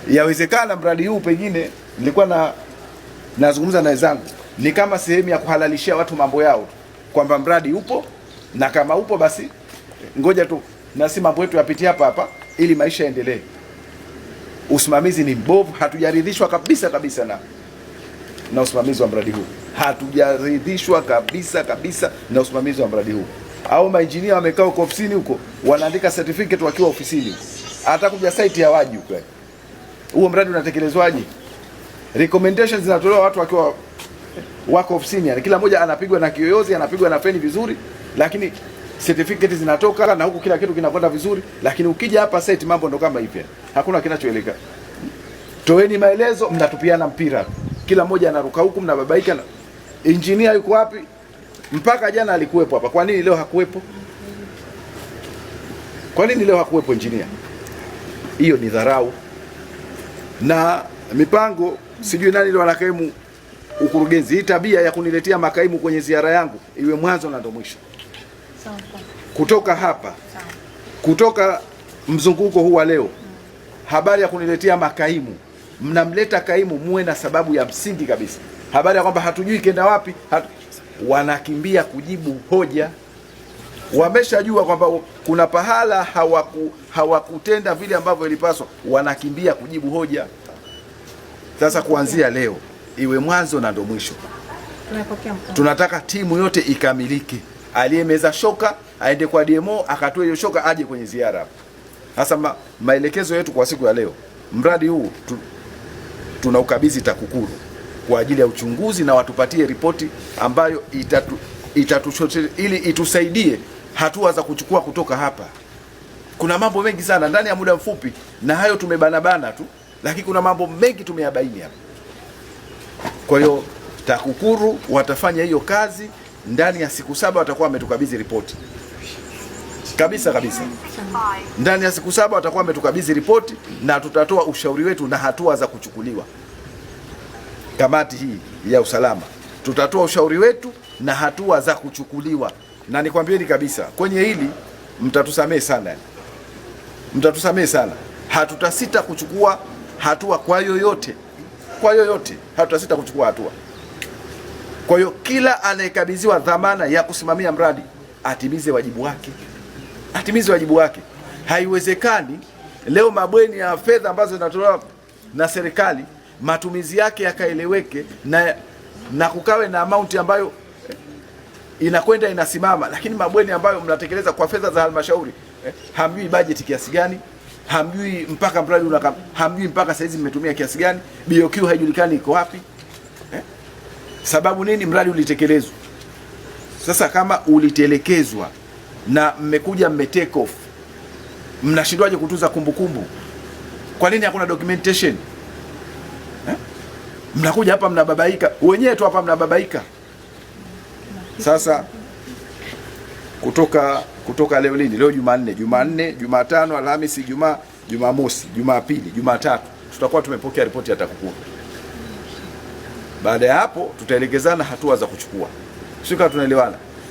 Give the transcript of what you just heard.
Yawezekana mradi huu pengine nilikuwa nazungumza na wenzangu, ni kama sehemu ya kuhalalishia watu mambo yao, kwamba mradi upo na kama upo basi ngoja tu na si mambo yetu yapitie hapa hapa ili maisha yaendelee. Usimamizi ni mbovu, hatujaridhishwa kabisa na usimamizi wa mradi huu. Hatujaridhishwa kabisa na usimamizi wa mradi huu. Au mainjinia wamekaa huko ofisini huko wanaandika certificate wakiwa ofisini. Hata kuja site hawaji huko. Huo mradi unatekelezwaje? Recommendations zinatolewa watu wakiwa wako ofisini, yani kila mmoja anapigwa na kiyoyozi, anapigwa na feni vizuri, lakini certificate zinatoka na huku kila kitu kinakwenda vizuri, lakini ukija hapa site mambo ndo kama hivi. Hakuna kinachoeleka. Toeni maelezo, mnatupiana mpira. Kila mmoja anaruka huku, mnababaika. Engineer yuko wapi? Mpaka jana alikuwepo hapa. Kwa nini leo hakuwepo? Kwa nini leo hakuwepo engineer? Hiyo ni dharau. Na mipango sijui nani leo anakaimu ukurugenzi. Hii tabia ya kuniletea makaimu kwenye ziara yangu iwe mwanzo na ndo mwisho. Kutoka hapa, kutoka mzunguko huu wa leo, habari ya kuniletea makaimu, mnamleta kaimu muwe na sababu ya msingi kabisa. Habari ya kwamba hatujui kenda wapi, wanakimbia kujibu hoja. Wameshajua kwamba kuna pahala hawakutenda vile ambavyo ilipaswa, wanakimbia kujibu hoja. Sasa kuanzia leo iwe mwanzo na ndo mwisho. Tunataka timu yote ikamilike. Aliyemeza shoka aende kwa DMO akatoe hiyo shoka aje kwenye ziara hapa. Sasa maelekezo yetu kwa siku ya leo, mradi huu tunaukabidhi TAKUKURU kwa ajili ya uchunguzi na watupatie ripoti ambayo ili itusaidie hatua za kuchukua kutoka hapa. Kuna mambo mengi sana ndani ya muda mfupi, na hayo tumebana tu, lakini kuna mambo mengi tumeyabaini hapa. Kwa hiyo TAKUKURU watafanya hiyo kazi ndani ya siku 7, watakuwa wametukabidhi ripoti. Kabisa. Ndani ya siku 7 watakuwa wametukabidhi ripoti na tutatoa ushauri wetu na hatua za kuchukuliwa. Kamati hii ya usalama tutatoa ushauri wetu na hatua za kuchukuliwa. Na nikwambieni kabisa, kwenye hili mtatusamehe sana. Mtatusamehe sana. Hatutasita kuchukua hatua kwa yoyote. Hatutasita kuchukua hatua. Kwa hiyo kila anayekabidhiwa dhamana ya kusimamia mradi atimize wajibu wake. Haiwezekani leo mabweni ya fedha ambazo zinatolewa na serikali matumizi yake yakaeleweke na kukawe na amount ambayo inakwenda inasimama, lakini mabweni ambayo mnatekeleza kwa fedha za halmashauri hamjui budget kiasi gani, hamjui mpaka mradi hamjui mpaka saizi mmetumia kiasi gani, BOQ haijulikani iko wapi. Sababu nini? Mradi ulitekelezwa. Sasa kama ulitelekezwa na mmekuja take off, mnashindwaje kutunza kumbukumbu? Kwa nini hakuna documentation? Mnakuja hapa mnababaika, wenyewe tu hapa mnababaika. Sasa kutoka leo lini? Leo Jumanne, Jumatano, Alhamisi, Ijumaa, Jumamosi, Jumapili, Jumatatu tutakuwa tumepokea ripoti ya TAKUKURU. Baada ya hapo tutaelekezana hatua za kuchukua. Sio kama tunaelewana.